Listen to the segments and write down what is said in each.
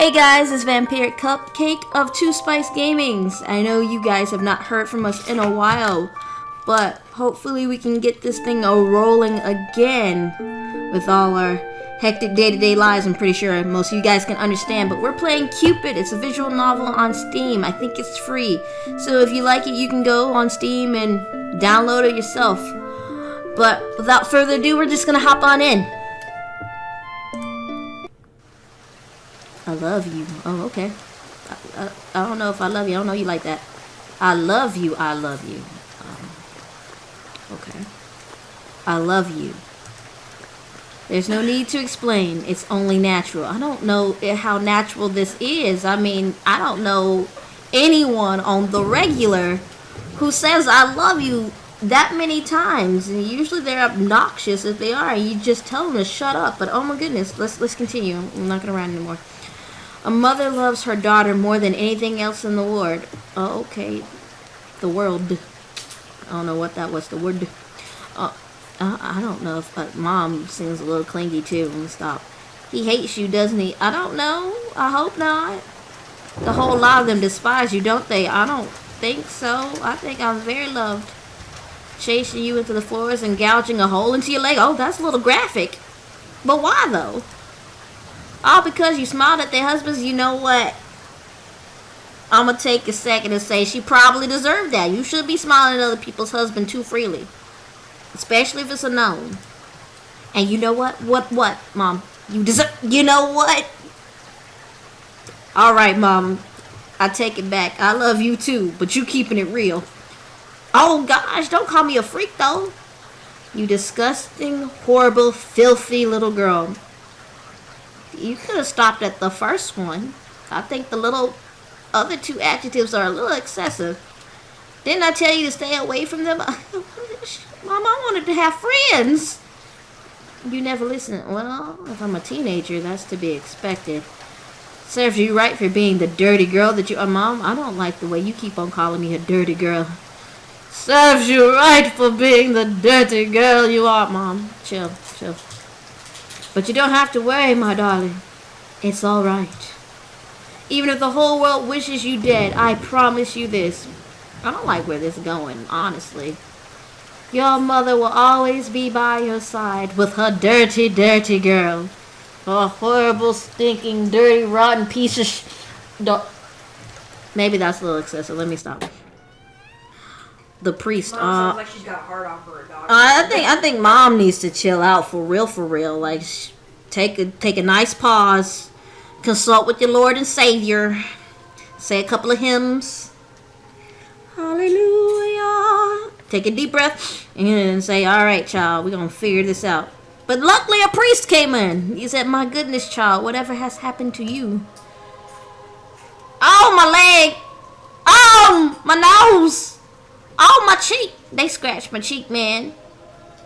Hey guys, it's Vampiric Cupcake of TwoSpice Gamings. I know you guys have not heard from us in a while, but hopefully we can get this thing rolling again with all our hectic day-to-day lives. I'm pretty sure most of you guys can understand, but we're playing Cupid. It's a visual novel on Steam. I think it's free. So if you like it, you can go on Steam and download it yourself. But without further ado, we're just gonna hop on in. I love you. Oh, okay. I don't know if I love you. I don't know you like that. I love you. I love you. Okay. I love you. There's no need to explain. It's only natural. I don't know how natural this is. I mean, I don't know anyone on the regular who says I love you that many times. And usually they're obnoxious if they are. You just tell them to shut up. But oh my goodness, let's continue. I'm not gonna rant anymore. A mother loves her daughter more than anything else in the world. Oh, okay. The world. I don't know what that was. The word. I don't know if mom seems a little clingy too. Let me stop. He hates you, doesn't he? I don't know. I hope not. The whole lot of them despise you, don't they? I don't think so. I think I'm very loved. Chasing you into the floors and gouging a hole into your leg. Oh, that's a little graphic. But why though? All because you smiled at their husbands. You know what? I'm going to take a second and say she probably deserved that. You should be smiling at other people's husband too freely. Especially if it's a known. And you know what? What, Mom? You deserve... You know what? Alright, Mom. I take it back. I love you too. But you keeping it real. Oh, gosh. Don't call me a freak, though. You disgusting, horrible, filthy little girl. You could have stopped at the first one. I think the little other two adjectives are a little excessive. Didn't I tell you to stay away from them? Mom, I wanted to have friends. You never listen. Well, if I'm a teenager, that's to be expected. Serves you right for being the dirty girl that you are. Mom, I don't like the way you keep on calling me a dirty girl. Serves you right for being the dirty girl you are. Mom, chill. But you don't have to worry, my darling. It's all right. Even if the whole world wishes you dead, I promise you this. I don't like where this is going, honestly. Your mother will always be by your side with her dirty, dirty girl. A horrible, stinking, dirty, rotten piece of Maybe that's a little excessive. Let me stop. The priest. Mom sounds like she's got a heart on for her daughter. I think Mom needs to chill out for real. Like, take a nice pause, consult with your Lord and Savior, say a couple of hymns. Hallelujah. Take a deep breath and say, "All right, child, we're gonna figure this out." But luckily, a priest came in. He said, "My goodness, child, whatever has happened to you?" Oh, my leg. Oh, my nose. Oh, my cheek. They scratched my cheek, man.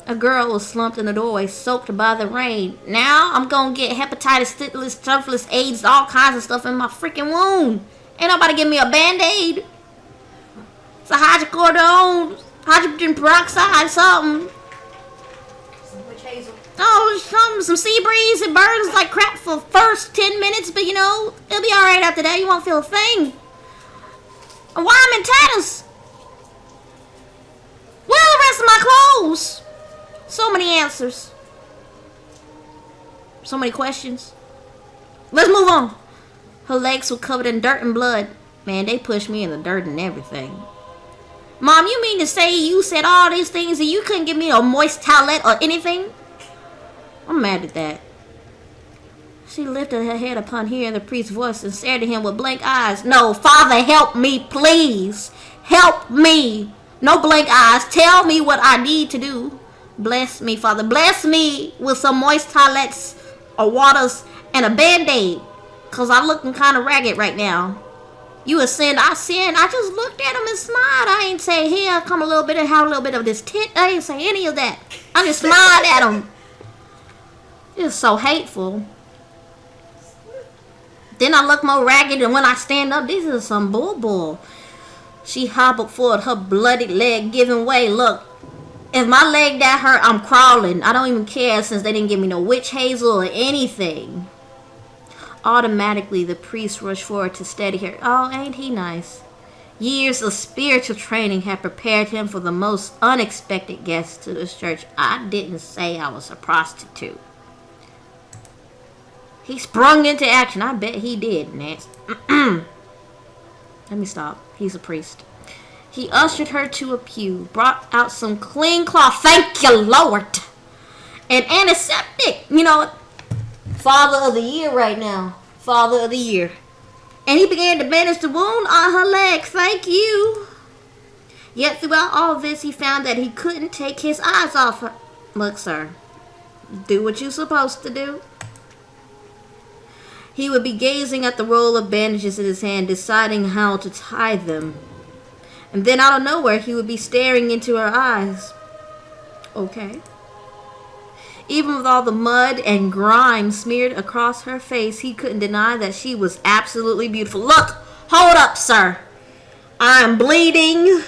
A girl was slumped in the doorway, soaked by the rain. Now I'm gonna get hepatitis, syphilis, AIDS, all kinds of stuff in my freaking wound. Ain't nobody give me a Band-Aid. It's a hydrocodone, hydrogen peroxide, something. Some witch hazel. Oh, some sea breeze. It burns like crap for the first 10 minutes, but you know, it'll be alright after that. You won't feel a thing. And why I'm in tatters? Where are the rest of my clothes? So many answers. So many questions. Let's move on. Her legs were covered in dirt and blood. Man, they pushed me in the dirt and everything. Mom, you mean to say you said all these things and you couldn't give me a moist towelette or anything? I'm mad at that. She lifted her head upon hearing the priest's voice and stared at him with blank eyes. No, Father, help me, please. Help me. No blank eyes. Tell me what I need to do. Bless me, Father. Bless me with some moist towelettes or waters and a Band-Aid. Because I'm looking kind of ragged right now. You a sin, I sin. I just looked at him and smiled. I ain't say, here, come a little bit and have a little bit of this tit. I ain't say any of that. I just smiled at him. It's so hateful. Then I look more ragged and when I stand up, this is some bull. She hobbled forward, her bloody leg giving way. Look, if my leg that hurt, I'm crawling. I don't even care since they didn't give me no witch hazel or anything. Automatically, the priest rushed forward to steady her. Oh, ain't he nice? Years of spiritual training had prepared him for the most unexpected guests to this church. I didn't say I was a prostitute. He sprung into action. I bet he did, Nance. Let me stop. He's a priest. He ushered her to a pew, brought out some clean cloth. Thank you, Lord. An antiseptic. You know what? Father of the year right now. Father of the year. And he began to bandage the wound on her leg. Thank you. Yet throughout all this, he found that he couldn't take his eyes off her. Look, sir. Do what you're supposed to do. He would be gazing at the roll of bandages in his hand, deciding how to tie them. And then out of nowhere, he would be staring into her eyes. Okay. Even with all the mud and grime smeared across her face, he couldn't deny that she was absolutely beautiful. Look! Hold up, sir. I am bleeding.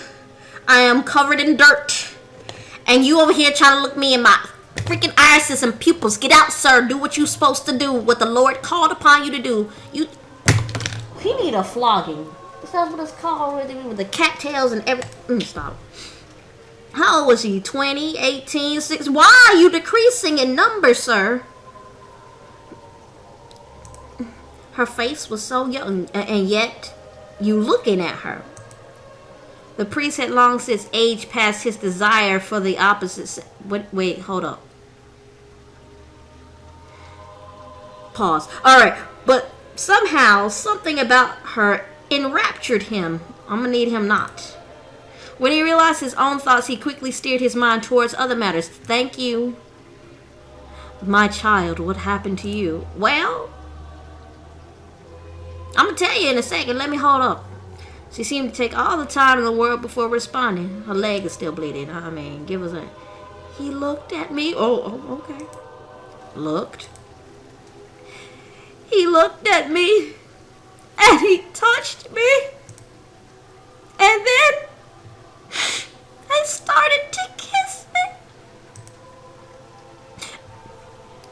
I am covered in dirt. And you over here trying to look me in my freaking irises and pupils. Get out, sir. Do what you're supposed to do. What the Lord called upon you to do. He need a flogging. That's what it's called. With the cattails and everything. Stop. How old was he? 20, 18, 6? Why are you decreasing in numbers, sir? Her face was so young, and yet you looking at her. The priest had long since aged past his desire for the opposite. Wait, hold up. Pause. Alright, but somehow, something about her enraptured him. I'm gonna need him not. When he realized his own thoughts, he quickly steered his mind towards other matters. Thank you. My child, what happened to you? Well, I'm going to tell you in a second. Let me hold up. She seemed to take all the time in the world before responding. Her leg is still bleeding. I mean, give us a... He looked at me. Oh, okay. Looked. He looked at me. And he touched me. And then... I started to kiss me.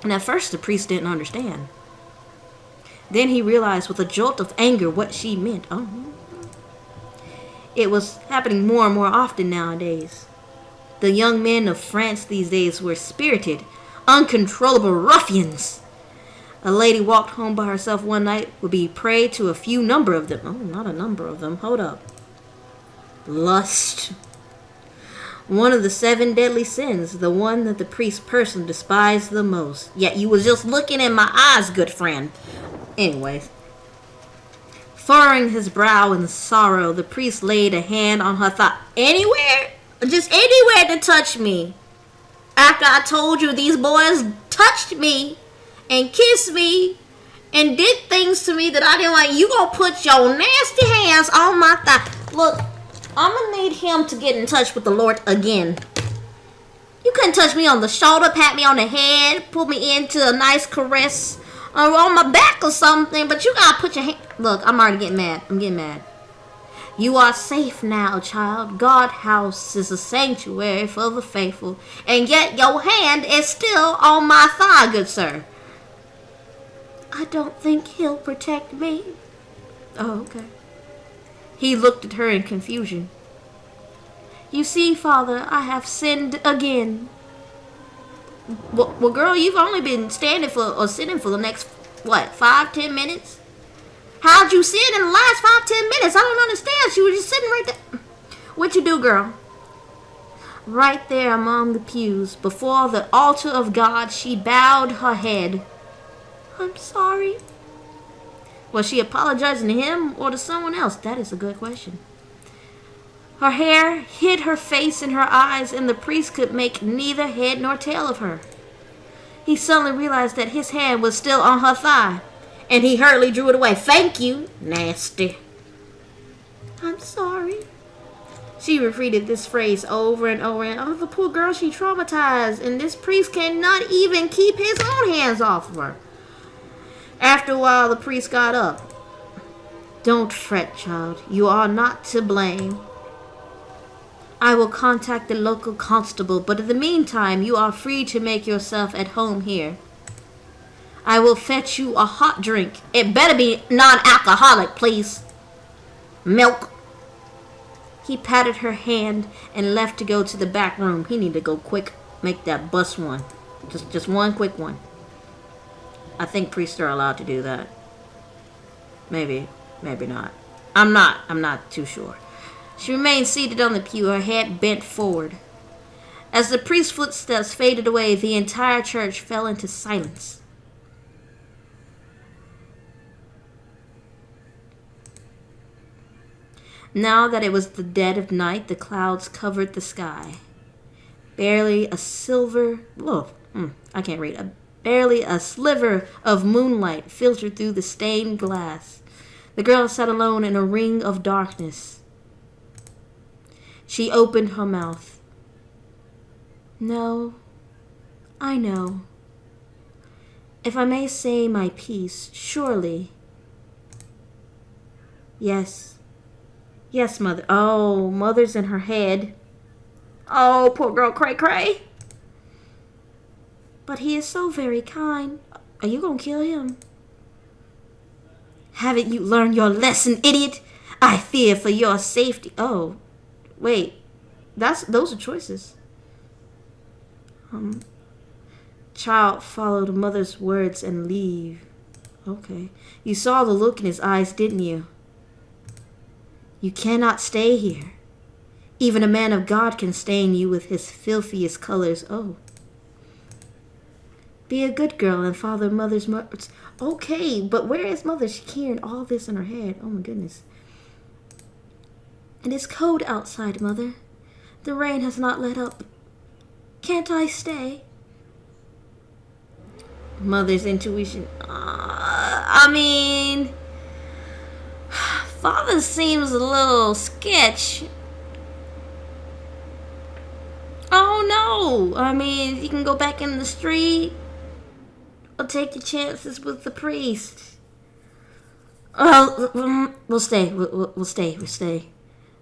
And at first the priest didn't understand. Then he realized with a jolt of anger what she meant. Oh. It was happening more and more often nowadays. The young men of France these days were spirited, uncontrollable ruffians. A lady walked home by herself one night would be prey to a few number of them. Oh, not a number of them. Hold up. Lust. One of the 7 deadly sins, the one that the priest person despised the most. Yet you was just looking in my eyes, good friend. Anyways. Furrowing his brow in sorrow, the priest laid a hand on her thigh. Anywhere? Just anywhere to touch me. After I told you these boys touched me and kissed me and did things to me that I didn't like, you gonna put your nasty hands on my thigh. Look. I'm gonna need him to get in touch with the Lord again. You couldn't touch me on the shoulder, pat me on the head, pull me into a nice caress, or on my back or something, but you gotta put your hand... Look, I'm already getting mad. I'm getting mad. You are safe now, child. God's house is a sanctuary for the faithful, and yet your hand is still on my thigh, good sir. I don't think he'll protect me. Oh, okay. He looked at her in confusion. You see, Father, I have sinned again. Well, girl, you've only been standing for or sitting for the next, 5-10 minutes? How'd you sit in the last 5-10 minutes? I don't understand. She was just sitting right there. What'd you do, girl? Right there among the pews, before the altar of God, she bowed her head. I'm sorry. Was she apologizing to him or to someone else? That is a good question. Her hair hid her face and her eyes, and the priest could make neither head nor tail of her. He suddenly realized that his hand was still on her thigh, and he hurriedly drew it away. Thank you, nasty. I'm sorry. She repeated this phrase over and over, and oh, the poor girl, she traumatized, and this priest cannot even keep his own hands off of her. After a while, the priest got up. Don't fret, child. You are not to blame. I will contact the local constable, but in the meantime, you are free to make yourself at home here. I will fetch you a hot drink. It better be non-alcoholic, please. Milk. He patted her hand and left to go to the back room. He need to go quick. Make that bus one. Just one quick one. I think priests are allowed to do that. Maybe not. I'm not too sure. She remained seated on the pew, her head bent forward. As the priest's footsteps faded away, the entire church fell into silence. Now that it was the dead of night, the clouds covered the sky. Barely a sliver of moonlight filtered through the stained glass. The girl sat alone in a ring of darkness. She opened her mouth. No, I know. If I may say my piece, surely. Yes. Yes, mother. Oh, mother's in her head. Oh, poor girl, cray. But he is so very kind. Are you gonna kill him? Haven't you learned your lesson, idiot? I fear for your safety. Oh, wait. Those are choices. Child followed mother's words and leave. Okay. You saw the look in his eyes, didn't you? You cannot stay here. Even a man of God can stain you with his filthiest colors. Oh. Be a good girl and follow mother's words. Okay, but where is mother? She's carrying all this in her head. Oh my goodness. It is cold outside, mother. The rain has not let up. Can't I stay? Mother's intuition. Father seems a little sketch. Oh no. You can go back in the street or take your chances with the priest. Oh, we'll stay. We'll stay.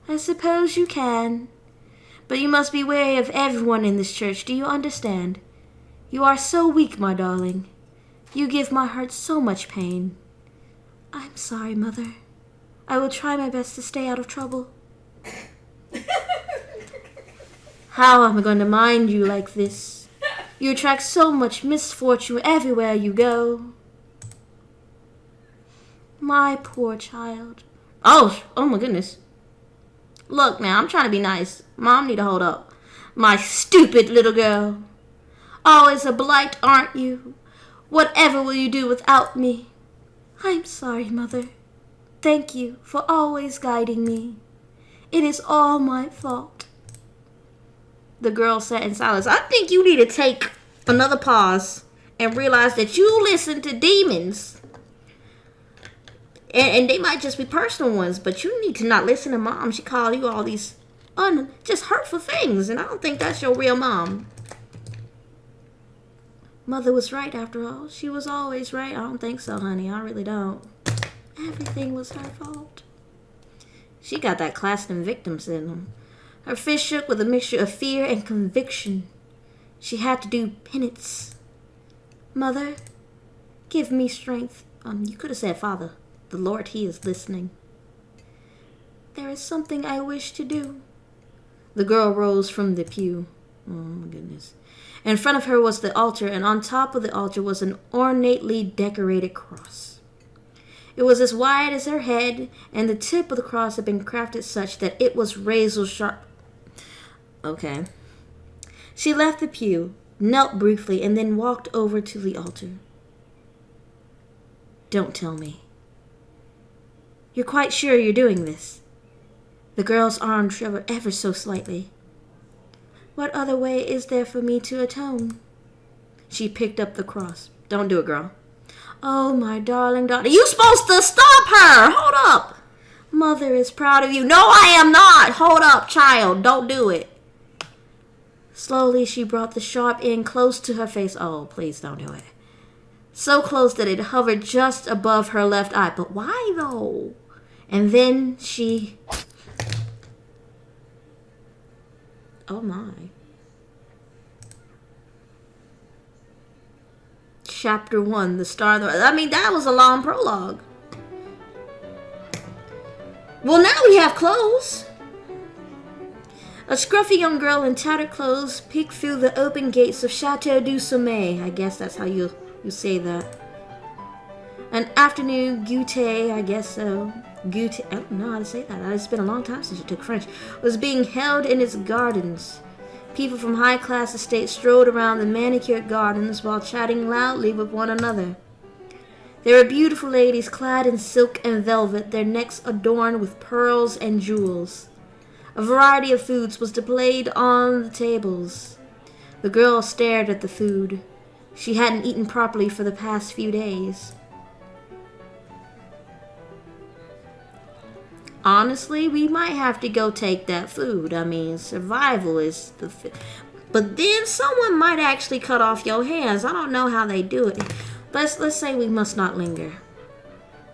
I suppose you can. But you must be wary of everyone in this church. Do you understand? You are so weak, my darling. You give my heart so much pain. I'm sorry, Mother. I will try my best to stay out of trouble. How am I going to mind you like this? You attract so much misfortune everywhere you go. My poor child. Oh my goodness. Look now, I'm trying to be nice. Mom need to hold up. My stupid little girl. Always a blight, aren't you? Whatever will you do without me? I'm sorry, Mother. Thank you for always guiding me. It is all my fault. The girl sat in silence. I think you need to take another pause and realize that you listen to demons. And they might just be personal ones, but you need to not listen to Mom. She called you all these just hurtful things, and I don't think that's your real mom. Mother was right after all. She was always right. I don't think so, honey. I really don't. Everything was her fault. She got that Claxton victim syndrome. Her fist shook with a mixture of fear and conviction. She had to do penance. Mother, give me strength. You could have said Father. The Lord, He is listening. There is something I wish to do. The girl rose from the pew. Oh, my goodness. In front of her was the altar, and on top of the altar was an ornately decorated cross. It was as wide as her head, and the tip of the cross had been crafted such that it was razor sharp. Okay. She left the pew, knelt briefly, and then walked over to the altar. Don't tell me. You're quite sure you're doing this? The girl's arm shivered ever so slightly. What other way is there for me to atone? She picked up the cross. Don't do it, girl. Oh, my darling daughter. You supposed to stop her! Hold up! Mother is proud of you. No, I am not! Hold up, child. Don't do it. Slowly, she brought the sharp end close to her face. Oh, please don't do it. So close that it hovered just above her left eye. But why, though? And then she... Oh, my. Chapter 1, The Star. I mean, that was a long prologue. Well, now we have clothes. A scruffy young girl in tattered clothes peeked through the open gates of Chateau du Sommet. I guess that's how you say that. An afternoon goûter, I guess so. Goûter, I don't know how to say that. It's been a long time since I took French. Was being held in its gardens. People from high-class estates strolled around the manicured gardens while chatting loudly with one another. There were beautiful ladies clad in silk and velvet, their necks adorned with pearls and jewels. A variety of foods was displayed on the tables. The girl stared at the food. She hadn't eaten properly for the past few days. Honestly, we might have to go take that food. I mean, survival is the... But then someone might actually cut off your hands. I don't know how they do it. Let's say we must not linger.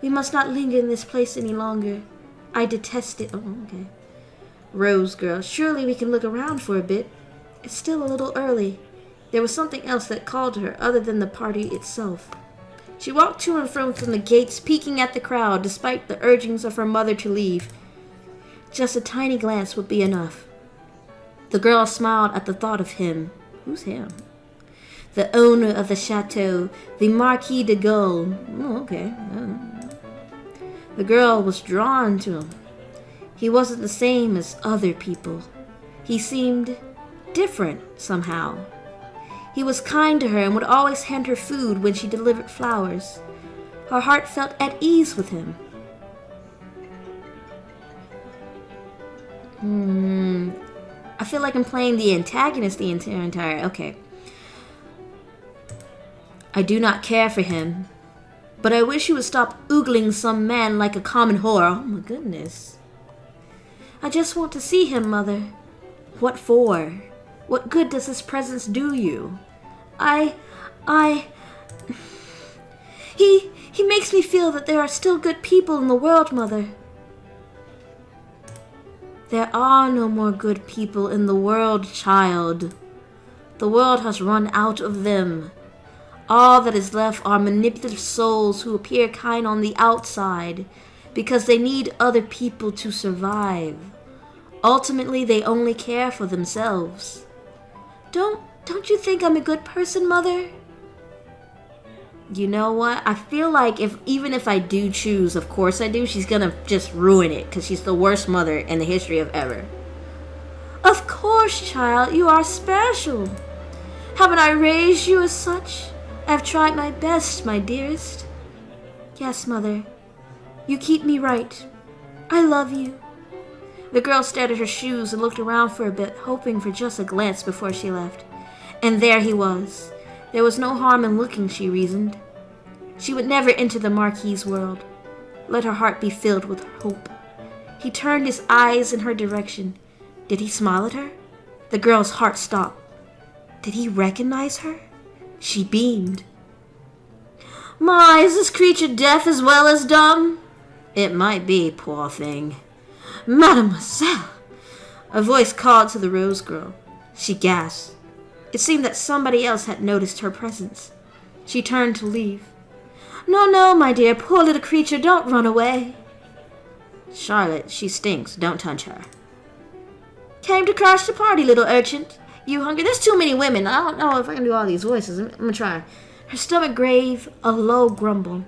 We must not linger in this place any longer. I detest it. Oh, okay. Rose girl, surely we can look around for a bit. It's still a little early. There was something else that called her other than the party itself. She walked to and from the gates, peeking at the crowd, despite the urgings of her mother to leave. Just a tiny glance would be enough. The girl smiled at the thought of him. Who's him? The owner of the chateau, the Marquis de Gaulle. Oh, okay. The girl was drawn to him. He wasn't the same as other people. He seemed different somehow. He was kind to her and would always hand her food when she delivered flowers. Her heart felt at ease with him. I feel like I'm playing the antagonist the entire... Okay. I do not care for him, but I wish he would stop oogling some man like a common whore. Oh my goodness. I just want to see him, Mother. What for? What good does his presence do you? He makes me feel that there are still good people in the world, Mother. There are no more good people in the world, child. The world has run out of them. All that is left are manipulative souls who appear kind on the outside because they need other people to survive. Ultimately, they only care for themselves. Don't you think I'm a good person, Mother? You know what? I feel like even if I do choose, of course I do, she's gonna just ruin it because she's the worst mother in the history of ever. Of course, child, you are special. Haven't I raised you as such? I've tried my best, my dearest. Yes, Mother. You keep me right. I love you. The girl stared at her shoes and looked around for a bit, hoping for just a glance before she left. And there he was. There was no harm in looking, she reasoned. She would never enter the Marquis's world. Let her heart be filled with hope. He turned his eyes in her direction. Did he smile at her? The girl's heart stopped. Did he recognize her? She beamed. My, is this creature deaf as well as dumb? It might be, poor thing. Mademoiselle! A voice called to the rose girl. She gasped. It seemed that somebody else had noticed her presence. She turned to leave. No, my dear, poor little creature, don't run away. Charlotte, she stinks. Don't touch her. Came to crash the party, little urchin. You hungry? There's too many women. I don't know if I can do all these voices. I'm gonna try. Her stomach gave a low grumble.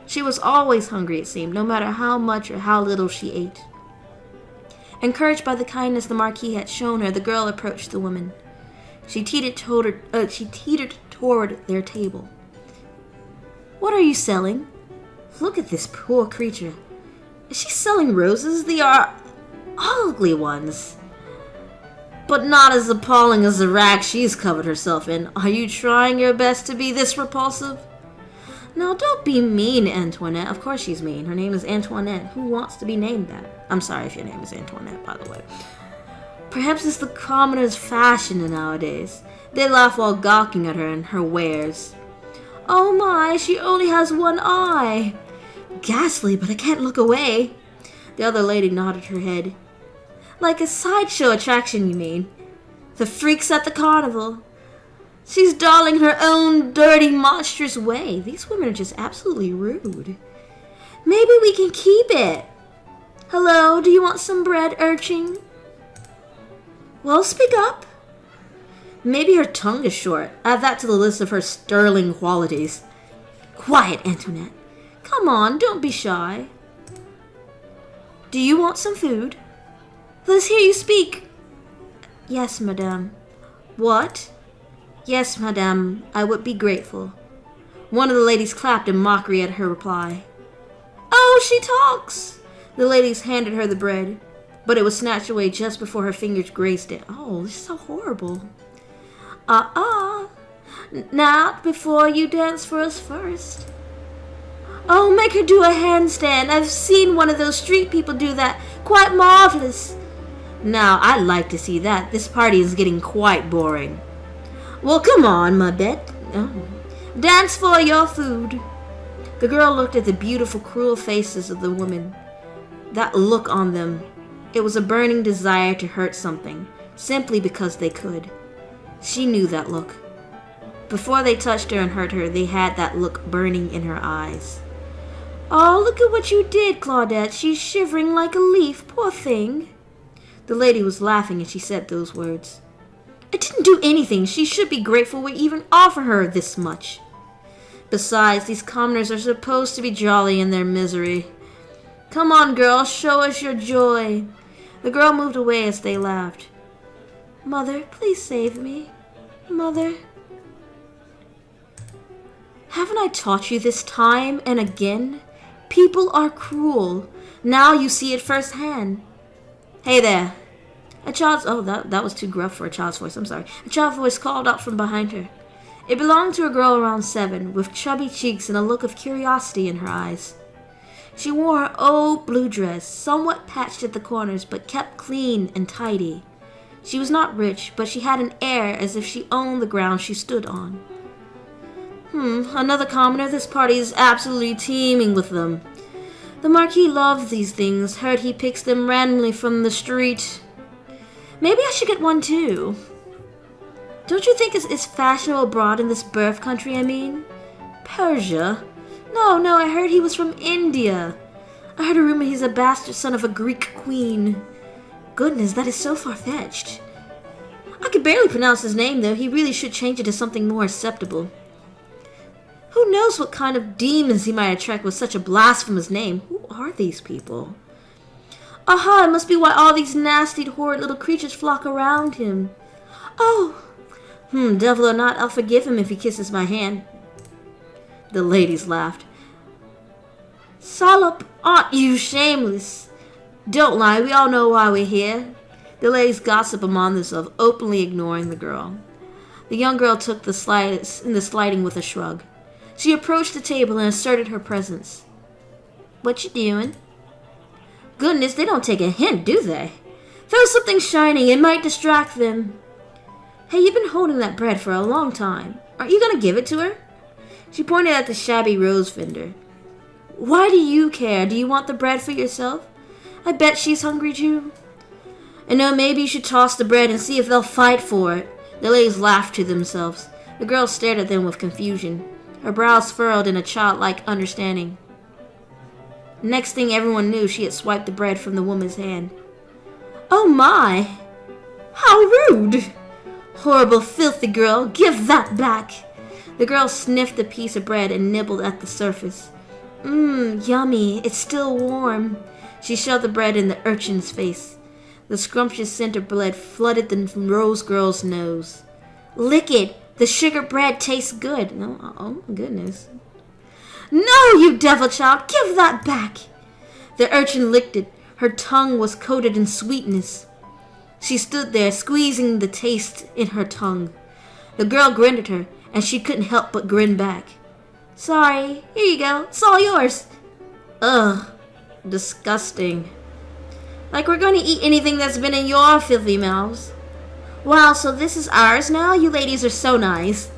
She was always hungry, it seemed, no matter how much or how little she ate. Encouraged by the kindness the Marquis had shown her, the girl approached the woman. She teetered toward their table. What are you selling? Look at this poor creature. Is she selling roses? They are ugly ones. But not as appalling as the rag she's covered herself in. Are you trying your best to be this repulsive? No, don't be mean, Antoinette. Of course she's mean. Her name is Antoinette. Who wants to be named that? I'm sorry if your name is Antoinette, by the way. Perhaps it's the commoner's fashion nowadays. They laugh while gawking at her and her wares. Oh my, she only has one eye. Ghastly, but I can't look away. The other lady nodded her head. Like a sideshow attraction, you mean? The freaks at the carnival. She's darling her own dirty, monstrous way. These women are just absolutely rude. Maybe we can keep it. Hello, do you want some bread, urchin? Well, speak up. Maybe her tongue is short. Add that to the list of her sterling qualities. Quiet, Antoinette. Come on, don't be shy. Do you want some food? Let's hear you speak. Yes, madame. What? Yes, madame, I would be grateful. One of the ladies clapped in mockery at her reply. Oh, she talks! The ladies handed her the bread, but it was snatched away just before her fingers grazed it. Oh, this is so horrible. Not before you dance for us first. Oh, make her do a handstand. I've seen one of those street people do that. Quite marvelous. Now, I'd like to see that. This party is getting quite boring. Well, come on, my bet. Oh. Dance for your food. The girl looked at the beautiful, cruel faces of the women. That look on them. It was a burning desire to hurt something, simply because they could. She knew that look. Before they touched her and hurt her, they had that look burning in her eyes. Oh, look at what you did, Claudette. She's shivering like a leaf, poor thing. The lady was laughing as she said those words. I didn't do anything. She should be grateful we even offer her this much. Besides, these commoners are supposed to be jolly in their misery. Come on, girl, show us your joy. The girl moved away as they laughed. Mother, please save me. Mother. Haven't I taught you this time and again? People are cruel. Now you see it firsthand. Hey there. A child's... Oh, that was too gruff for a child's voice. I'm sorry. A child's voice called out from behind her. It belonged to a girl around 7, with chubby cheeks and a look of curiosity in her eyes. She wore her old blue dress, somewhat patched at the corners, but kept clean and tidy. She was not rich, but she had an air as if she owned the ground she stood on. Another commoner. This party is absolutely teeming with them. The Marquis loves these things. Heard he picks them randomly from the street. Maybe I should get one too. Don't you think it's fashionable abroad in this birth country, I mean? Persia? No, I heard he was from India. I heard a rumor he's a bastard son of a Greek queen. Goodness, that is so far-fetched. I could barely pronounce his name, though. He really should change it to something more acceptable. Who knows what kind of demons he might attract with such a blasphemous name? Who are these people? Aha, it must be why all these nasty, horrid little creatures flock around him. Oh! Devil or not, I'll forgive him if he kisses my hand. The ladies laughed. Salop, aren't you shameless? Don't lie, we all know why we're here. The ladies gossip among themselves, openly ignoring the girl. The young girl took the sliding with a shrug. She approached the table and asserted her presence. What you doing? Goodness, they don't take a hint, do they? Throw something shining, it might distract them. Hey, you've been holding that bread for a long time. Aren't you gonna give it to her? She pointed at the shabby rose vendor. Why do you care? Do you want the bread for yourself? I bet she's hungry too. And no, maybe you should toss the bread and see if they'll fight for it. The ladies laughed to themselves. The girl stared at them with confusion. Her brows furrowed in a childlike understanding. Next thing everyone knew, she had swiped the bread from the woman's hand. Oh my! How rude! Horrible, filthy girl, give that back! The girl sniffed the piece of bread and nibbled at the surface. Yummy, it's still warm. She shoved the bread in the urchin's face. The scrumptious scent of bread flooded the rose girl's nose. Lick it! The sugar bread tastes good. Oh my goodness. No, you devil child! Give that back! The urchin licked it. Her tongue was coated in sweetness. She stood there, squeezing the taste in her tongue. The girl grinned at her, and she couldn't help but grin back. Sorry, here you go. It's all yours. Ugh, disgusting. Like we're gonna eat anything that's been in your filthy mouths. Wow, so this is ours now? You ladies are so nice.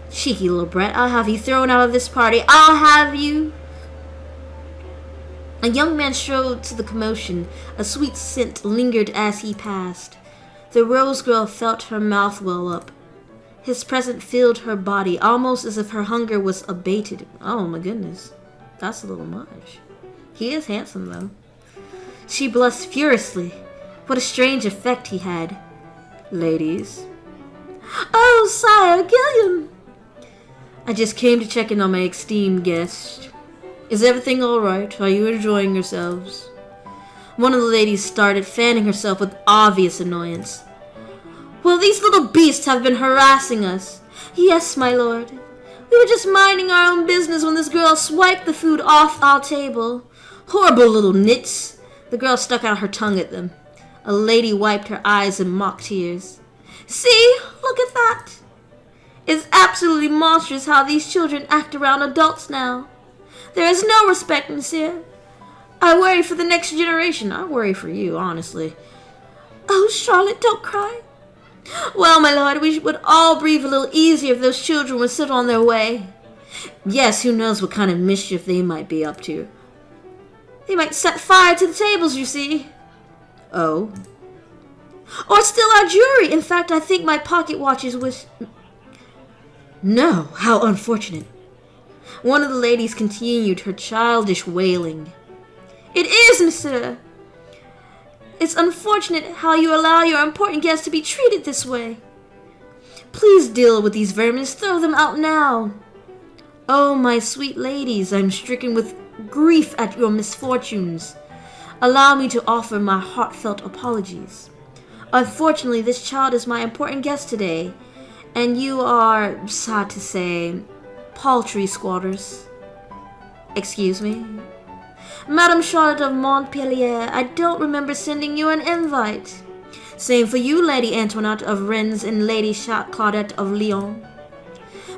Cheeky little brat, I'll have you thrown out of this party. I'll have you. A young man strode to the commotion. A sweet scent lingered as he passed. The rose girl felt her mouth well up. His presence filled her body, almost as if her hunger was abated. Oh my goodness. That's a little much. He is handsome, though. She blushed furiously. What a strange effect he had. Ladies. Oh, Sire, Gilliam! I just came to check in on my esteemed guest. Is everything all right? Are you enjoying yourselves? One of the ladies started, fanning herself with obvious annoyance. Well, these little beasts have been harassing us. Yes, my lord. We were just minding our own business when this girl swiped the food off our table. Horrible little nits. The girl stuck out her tongue at them. A lady wiped her eyes in mock tears. See, look at that. It's absolutely monstrous how these children act around adults now. There is no respect, monsieur. I worry for the next generation. I worry for you, honestly. Oh, Charlotte, don't cry. Well, my lord, we would all breathe a little easier if those children would sit on their way. Yes, who knows what kind of mischief they might be up to. They might set fire to the tables, you see. Oh. Or steal our jewelry. In fact, I think my pocket watches was... No, how unfortunate. One of the ladies continued her childish wailing. It is, monsieur. It's unfortunate how you allow your important guests to be treated this way. Please deal with these vermin. Throw them out now. Oh, my sweet ladies, I'm stricken with grief at your misfortunes. Allow me to offer my heartfelt apologies. Unfortunately, this child is my important guest today, and you are, sad to say, paltry squatters. Excuse me? Madame Charlotte of Montpellier, I don't remember sending you an invite. Same for you, Lady Antoinette of Rennes and Lady Claudette of Lyon.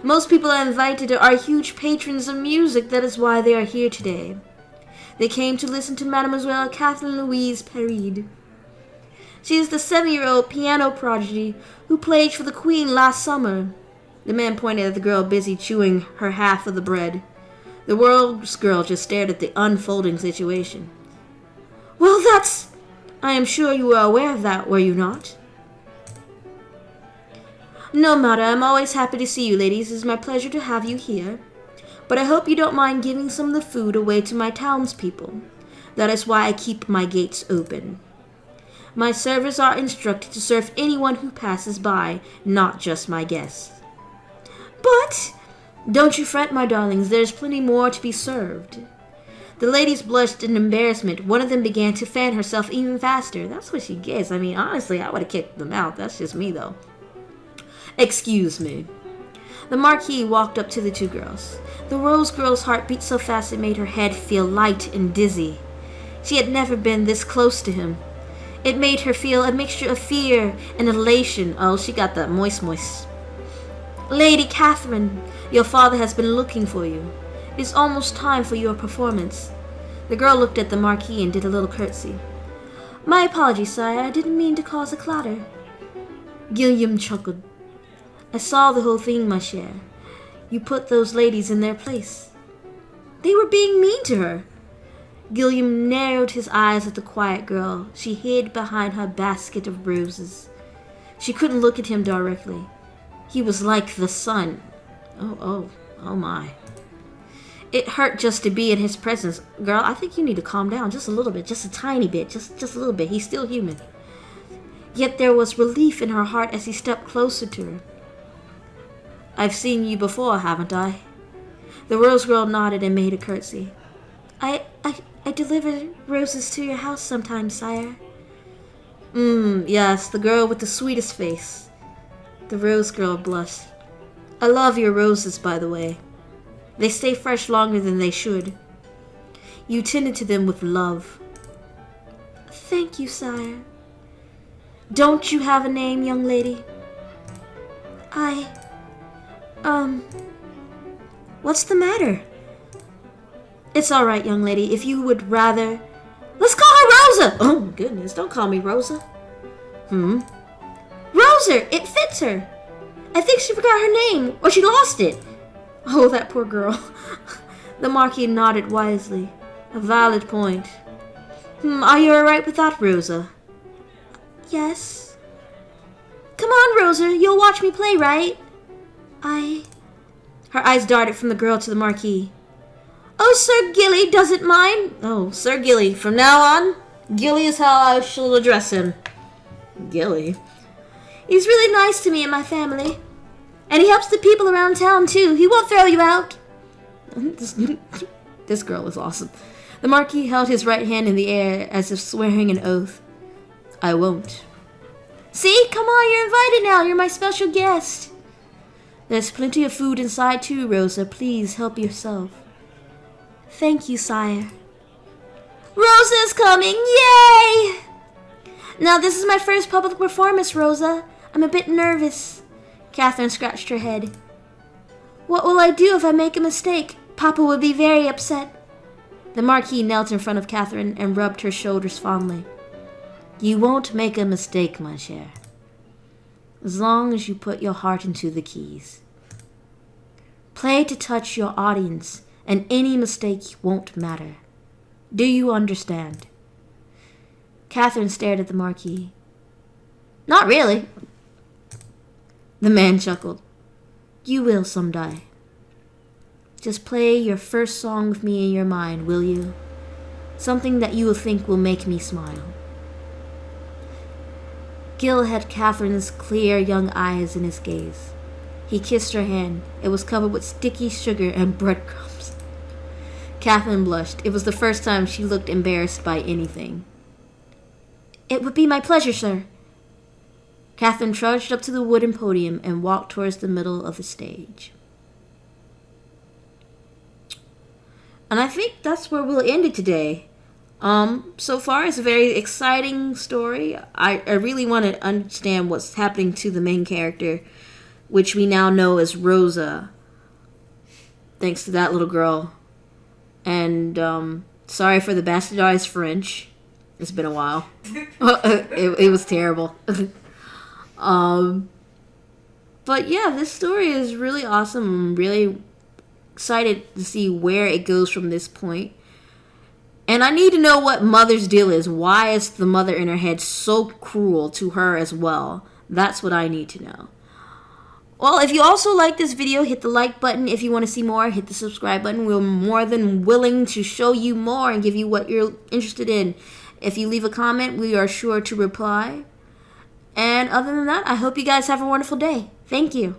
Most people invited are huge patrons of music, that is why they are here today. They came to listen to Mademoiselle Catherine Louise Perride. She is the 7-year-old piano prodigy who played for the Queen last summer. The man pointed at the girl busy chewing her half of the bread. The Rose Girl just stared at the unfolding situation. Well, I am sure you were aware of that, were you not? No matter, I'm always happy to see you, ladies. It is my pleasure to have you here. But I hope you don't mind giving some of the food away to my townspeople. That is why I keep my gates open. My servants are instructed to serve anyone who passes by, not just my guests. But don't you fret, my darlings. There's plenty more to be served. The ladies blushed in embarrassment. One of them began to fan herself even faster. That's what she gets. I mean, honestly, I would have kicked them out. That's just me, though. Excuse me. The Marquis walked up to the two girls. The Rose Girl's heart beat so fast it made her head feel light and dizzy. She had never been this close to him. It made her feel a mixture of fear and elation. Oh, she got that moist. Lady Catherine, your father has been looking for you. It's almost time for your performance. The girl looked at the Marquis and did a little curtsy. My apologies, sire. I didn't mean to cause a clatter. Gilliam chuckled. I saw the whole thing, ma chère. You put those ladies in their place. They were being mean to her. Gilliam narrowed his eyes at the quiet girl. She hid behind her basket of roses. She couldn't look at him directly. He was like the sun. Oh my. It hurt just to be in his presence. Girl, I think you need to calm down just a little bit, just a tiny bit, just a little bit. He's still human. Yet there was relief in her heart as he stepped closer to her. I've seen you before, haven't I? The Rose Girl nodded and made a curtsy. I deliver roses to your house sometimes, sire. Yes, the girl with the sweetest face. The Rose Girl blushed. I love your roses, by the way. They stay fresh longer than they should. You tended to them with love. Thank you, sire. Don't you have a name, young lady? What's the matter? It's all right, young lady. If you would rather... Let's call her Rosa! Oh, goodness. Don't call me Rosa. Rosa! It fits her. I think she forgot her name, or she lost it. Oh, that poor girl. The Marquis nodded wisely. A valid point. Are you all right with that, Rosa? Yes. Come on, Rosa. You'll watch me play, right? Her eyes darted from the girl to the Marquis. Oh, Sir Gilly doesn't mind. Oh, Sir Gilly. From now on, Gilly is how I shall address him. Gilly? He's really nice to me and my family. And he helps the people around town, too. He won't throw you out. This girl is awesome. The Marquis held his right hand in the air as if swearing an oath. I won't. See? Come on, you're invited now. You're my special guest. There's plenty of food inside, too, Rosa. Please help yourself. Thank you, sire. Rosa's coming! Yay! Now, this is my first public performance, Rosa. I'm a bit nervous. Catherine scratched her head. What will I do if I make a mistake? Papa would be very upset. The Marquis knelt in front of Catherine and rubbed her shoulders fondly. You won't make a mistake, my chère. As long as you put your heart into the keys. Play to touch your audience, and any mistake won't matter. Do you understand? Catherine stared at the Marquis. Not really. The man chuckled. You will someday. Just play your first song with me in your mind, will you? Something that you will think will make me smile. Gil had Catherine's clear young eyes in his gaze. He kissed her hand. It was covered with sticky sugar and breadcrumbs. Catherine blushed. It was the first time she looked embarrassed by anything. It would be my pleasure, sir. Catherine trudged up to the wooden podium and walked towards the middle of the stage. And I think that's where we'll end it today. So far, it's a very exciting story. I really want to understand what's happening to the main character, which we now know as Rosa, thanks to that little girl. And sorry for the bastardized French. It's been a while. It was terrible. But yeah, this story is really awesome. I'm really excited to see where it goes from this point. And I need to know what Mother's deal is. Why is the mother in her head so cruel to her as well? That's what I need to know. Well, if you also like this video, hit the like button. If you want to see more, hit the subscribe button. We're more than willing to show you more and give you what you're interested in. If you leave a comment, we are sure to reply. And other than that, I hope you guys have a wonderful day. Thank you.